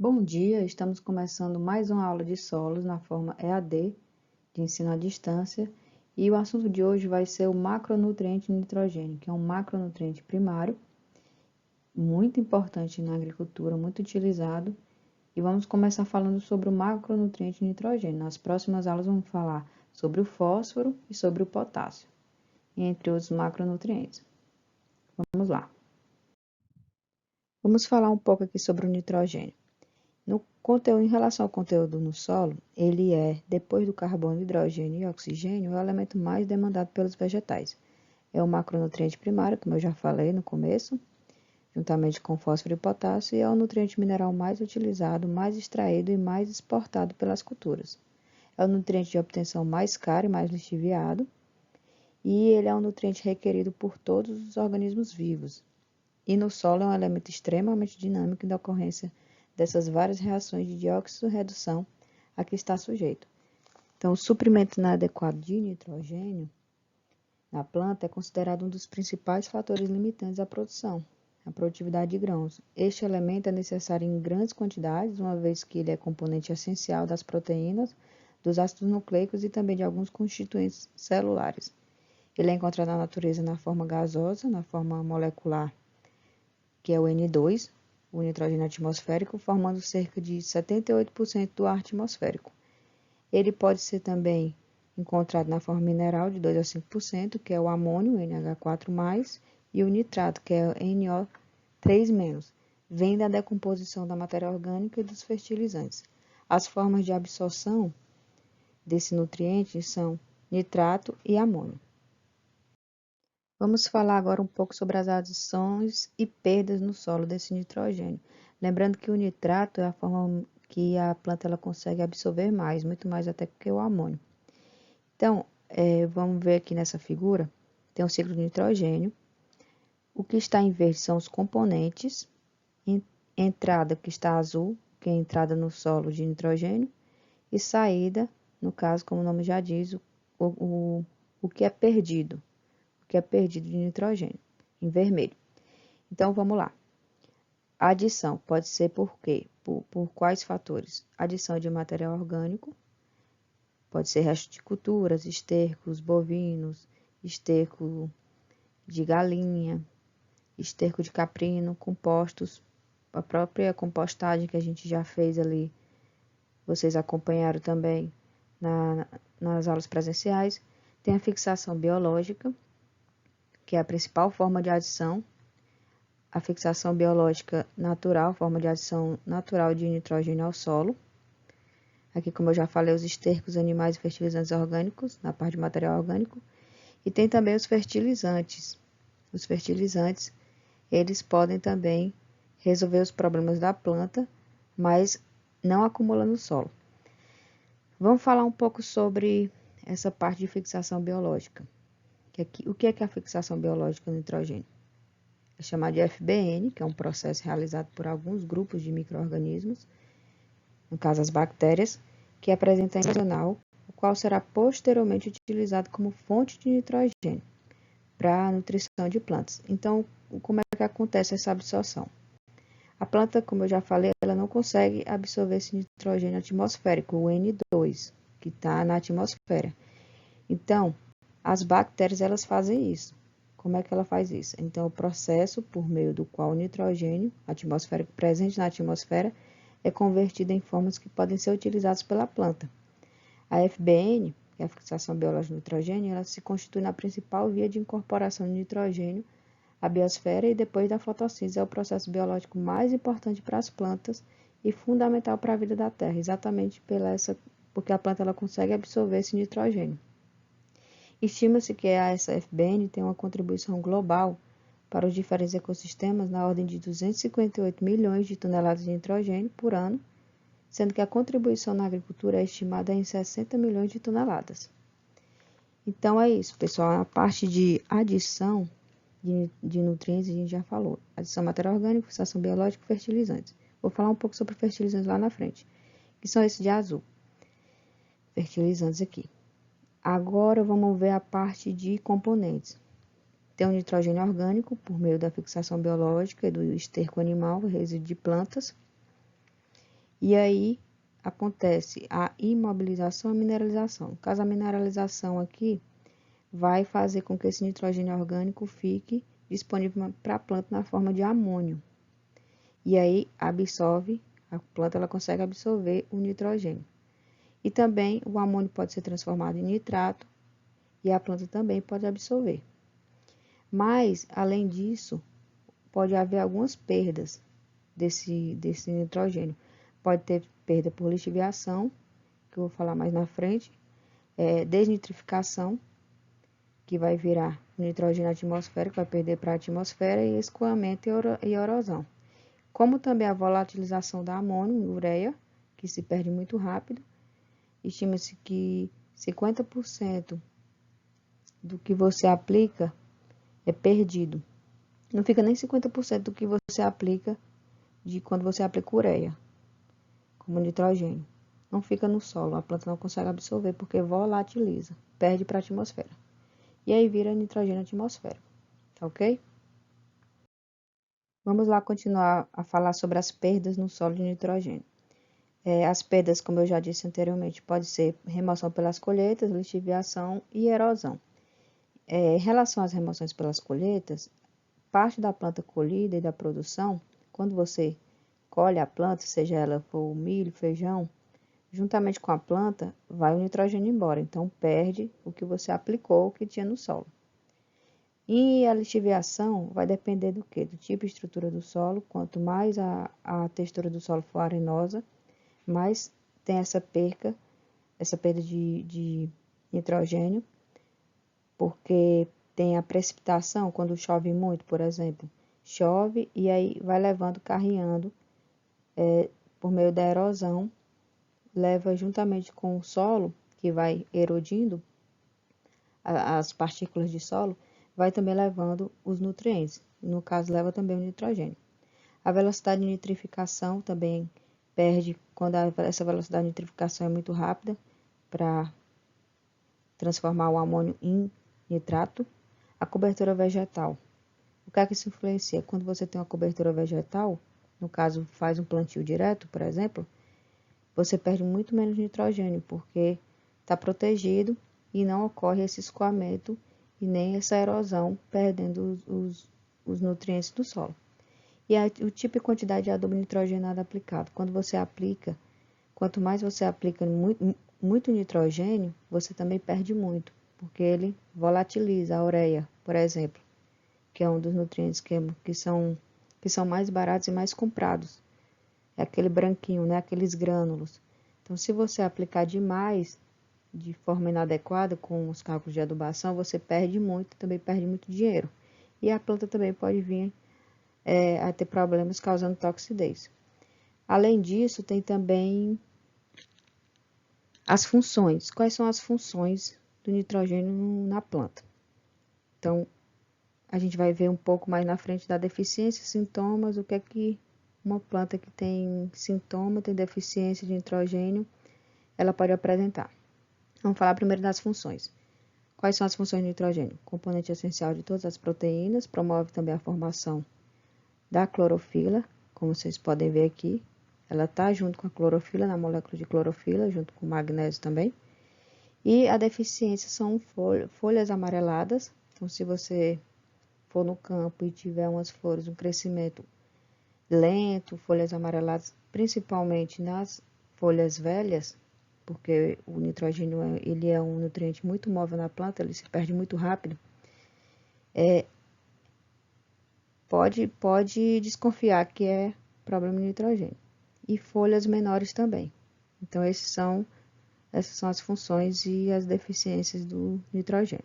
Bom dia, estamos começando mais uma aula de solos na forma EAD, de ensino à distância, e o assunto de hoje vai ser o macronutriente nitrogênio, que é um macronutriente primário, muito importante na agricultura, muito utilizado, e vamos começar falando sobre o macronutriente nitrogênio. Nas próximas aulas vamos falar sobre o fósforo e sobre o potássio, entre outros macronutrientes. Vamos lá. Vamos falar um pouco aqui sobre o nitrogênio. Em relação ao conteúdo no solo, ele é, depois do carbono, hidrogênio e oxigênio, o elemento mais demandado pelos vegetais. É o macronutriente primário, como eu já falei no começo, juntamente com fósforo e potássio, e é o nutriente mineral mais utilizado, mais extraído e mais exportado pelas culturas. É o nutriente de obtenção mais caro e mais lixiviado, e ele é um nutriente requerido por todos os organismos vivos. E no solo é um elemento extremamente dinâmico da ocorrência dessas várias reações de dióxido-redução a que está sujeito. Então, o suprimento inadequado de nitrogênio na planta é considerado um dos principais fatores limitantes à produção, a produtividade de grãos. Este elemento é necessário em grandes quantidades, uma vez que ele é componente essencial das proteínas, dos ácidos nucleicos e também de alguns constituintes celulares. Ele é encontrado na natureza na forma gasosa, na forma molecular, que é o N2, o nitrogênio atmosférico, formando cerca de 78% do ar atmosférico. Ele pode ser também encontrado na forma mineral de 2 a 5%, que é o amônio, NH4+, e o nitrato, que é o NO3-. Vem da decomposição da matéria orgânica e dos fertilizantes. As formas de absorção desse nutriente são nitrato e amônio. Vamos falar agora um pouco sobre as adições e perdas no solo desse nitrogênio. Lembrando que o nitrato é a forma que a planta ela consegue absorver mais, muito mais até que o amônio. Então, vamos ver aqui nessa figura, tem um ciclo de nitrogênio. O que está em verde são os componentes, entrada que está azul, que é a entrada no solo de nitrogênio, e saída, no caso, como o nome já diz, o que é perdido. Que é perdido de nitrogênio, em vermelho. Então, vamos lá. A adição pode ser por quê? Por quais fatores? Adição de material orgânico, pode ser resto de culturas, estercos bovinos, esterco de galinha, esterco de caprino, compostos, a própria compostagem que a gente já fez ali, vocês acompanharam também nas aulas presenciais. Tem a fixação biológica, que é a principal forma de adição, a fixação biológica natural, forma de adição natural de nitrogênio ao solo. Aqui, como eu já falei, os estercos animais e fertilizantes orgânicos, na parte de material orgânico. E tem também os fertilizantes. Os fertilizantes, eles podem também resolver os problemas da planta, mas não acumulando no solo. Vamos falar um pouco sobre essa parte de fixação biológica. O que é a fixação biológica do nitrogênio? É chamado de FBN, que é um processo realizado por alguns grupos de micro-organismos, no caso as bactérias, que apresenta embrional, o qual será posteriormente utilizado como fonte de nitrogênio para a nutrição de plantas. Então, como é que acontece essa absorção? A planta, como eu já falei, ela não consegue absorver esse nitrogênio atmosférico, o N2, que está na atmosfera. Então, as bactérias elas fazem isso. Como é que ela faz isso? Então, o processo por meio do qual o nitrogênio atmosférico presente na atmosfera é convertido em formas que podem ser utilizadas pela planta. A FBN, que é a fixação biológica do nitrogênio, ela se constitui na principal via de incorporação de nitrogênio à biosfera e depois da fotossíntese é o processo biológico mais importante para as plantas e fundamental para a vida da Terra, exatamente porque a planta ela consegue absorver esse nitrogênio. Estima-se que a FBN tem uma contribuição global para os diferentes ecossistemas na ordem de 258 milhões de toneladas de nitrogênio por ano, sendo que a contribuição na agricultura é estimada em 60 milhões de toneladas. Então é isso, pessoal. A parte de adição de nutrientes a gente já falou. Adição material orgânico, fixação biológica e fertilizantes. Vou falar um pouco sobre fertilizantes lá na frente, que são esses de azul. Fertilizantes aqui. Agora vamos ver a parte de componentes. Tem o nitrogênio orgânico, por meio da fixação biológica e do esterco animal, resíduo de plantas. E aí acontece a imobilização e a mineralização. No caso, a mineralização aqui vai fazer com que esse nitrogênio orgânico fique disponível para a planta na forma de amônio. E aí absorve, a planta ela consegue absorver o nitrogênio. E também o amônio pode ser transformado em nitrato e a planta também pode absorver. Mas, além disso, pode haver algumas perdas desse nitrogênio. Pode ter perda por lixiviação, que eu vou falar mais na frente, desnitrificação, que vai virar nitrogênio atmosférico, vai perder para a atmosfera, e escoamento e erosão. Como também a volatilização da amônio e ureia, que se perde muito rápido. Estima-se que 50% do que você aplica é perdido. Não fica nem 50% do que você aplica de quando você aplica ureia, como nitrogênio. Não fica no solo, a planta não consegue absorver porque volatiliza, perde para a atmosfera. E aí vira nitrogênio atmosférico, tá ok? Vamos lá continuar a falar sobre as perdas no solo de nitrogênio. As perdas, como eu já disse anteriormente, pode ser remoção pelas colheitas, lixiviação e erosão. Em relação às remoções pelas colheitas, parte da planta colhida e da produção, quando você colhe a planta, seja ela for milho, feijão, juntamente com a planta, vai o nitrogênio embora. Então, perde o que você aplicou, o que tinha no solo. E a lixiviação vai depender do quê? Do tipo e estrutura do solo. Quanto mais a textura do solo for arenosa, mais tem essa perda de nitrogênio, porque tem a precipitação, quando chove muito, por exemplo. Chove e aí vai levando, carreando, por meio da erosão, leva juntamente com o solo, que vai erodindo as partículas de solo, vai também levando os nutrientes. No caso, leva também o nitrogênio. A velocidade de nitrificação também perde quando essa velocidade de nitrificação é muito rápida para transformar o amônio em nitrato. A cobertura vegetal. O que é que isso influencia? Quando você tem uma cobertura vegetal, no caso faz um plantio direto, por exemplo, você perde muito menos nitrogênio, porque está protegido e não ocorre esse escoamento e nem essa erosão, perdendo os nutrientes do solo. E o tipo e quantidade de adubo nitrogenado aplicado. Quando você aplica, quanto mais você aplica muito nitrogênio, você também perde muito, porque ele volatiliza a ureia, por exemplo, que é um dos nutrientes que são mais baratos e mais comprados. É aquele branquinho, né? Aqueles grânulos. Então, se você aplicar demais, de forma inadequada, com os cálculos de adubação, você perde muito, também perde muito dinheiro. E a planta também pode vir a ter problemas causando toxidez. Além disso, tem também as funções. Quais são as funções do nitrogênio na planta? Então, a gente vai ver um pouco mais na frente da deficiência, sintomas, o que é que uma planta que tem sintoma, tem deficiência de nitrogênio, ela pode apresentar. Vamos falar primeiro das funções. Quais são as funções do nitrogênio? Componente essencial de todas as proteínas, promove também a formação da clorofila, como vocês podem ver aqui. Ela está junto com a clorofila, na molécula de clorofila, junto com o magnésio também. E a deficiência são folhas amareladas. Então, se você for no campo e tiver umas flores, um crescimento lento, folhas amareladas, principalmente nas folhas velhas, porque o nitrogênio ele é um nutriente muito móvel na planta, ele se perde muito rápido, pode desconfiar que é problema de nitrogênio. E folhas menores também. Então, essas são as funções e as deficiências do nitrogênio.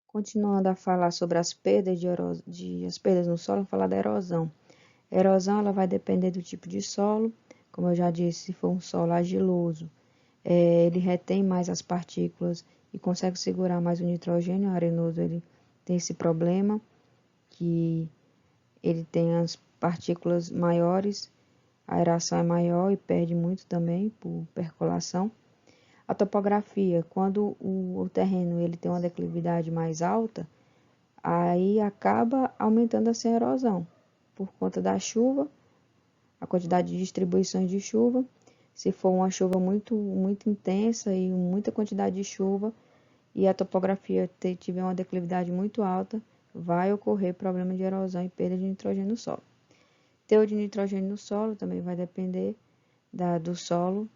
Continuando a falar sobre as perdas as perdas no solo, vamos falar da erosão. A erosão ela vai depender do tipo de solo, como eu já disse, se for um solo argiloso, ele retém mais as partículas e consegue segurar mais o nitrogênio. O arenoso ele tem esse problema, que ele tem as partículas maiores, a aeração é maior e perde muito também por percolação. A topografia, quando o terreno ele tem uma declividade mais alta, aí acaba aumentando essa erosão. Por conta da chuva, a quantidade de distribuições de chuva. Se for uma chuva muito intensa e muita quantidade de chuva e a topografia tiver uma declividade muito alta, vai ocorrer problema de erosão e perda de nitrogênio no solo. Teor de nitrogênio no solo também vai depender do solo,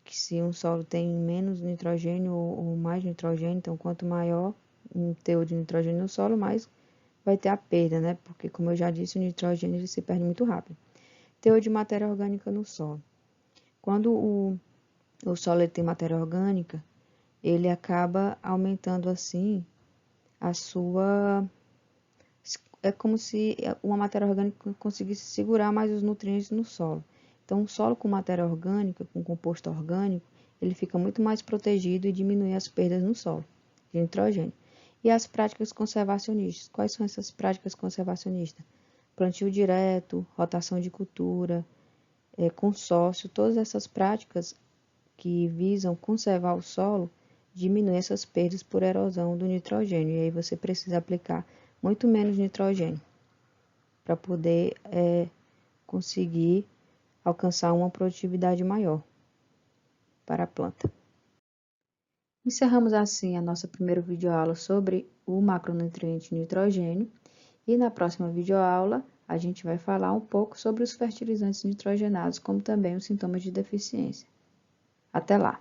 que se um solo tem menos nitrogênio ou mais nitrogênio, então quanto maior o teor de nitrogênio no solo, mais vai ter a perda, né? Porque, como eu já disse, o nitrogênio ele se perde muito rápido. Teor de matéria orgânica no solo. Quando o solo ele tem matéria orgânica, ele acaba aumentando assim a sua... É como se uma matéria orgânica conseguisse segurar mais os nutrientes no solo. Então, um solo com matéria orgânica, com composto orgânico, ele fica muito mais protegido e diminui as perdas no solo de nitrogênio. E as práticas conservacionistas. Quais são essas práticas conservacionistas? Plantio direto, rotação de cultura, consórcio, todas essas práticas que visam conservar o solo, diminuem essas perdas por erosão do nitrogênio. E aí você precisa aplicar muito menos nitrogênio para poder conseguir alcançar uma produtividade maior para a planta. Encerramos assim a nossa primeira videoaula sobre o macronutriente nitrogênio e na próxima videoaula a gente vai falar um pouco sobre os fertilizantes nitrogenados, como também os sintomas de deficiência. Até lá!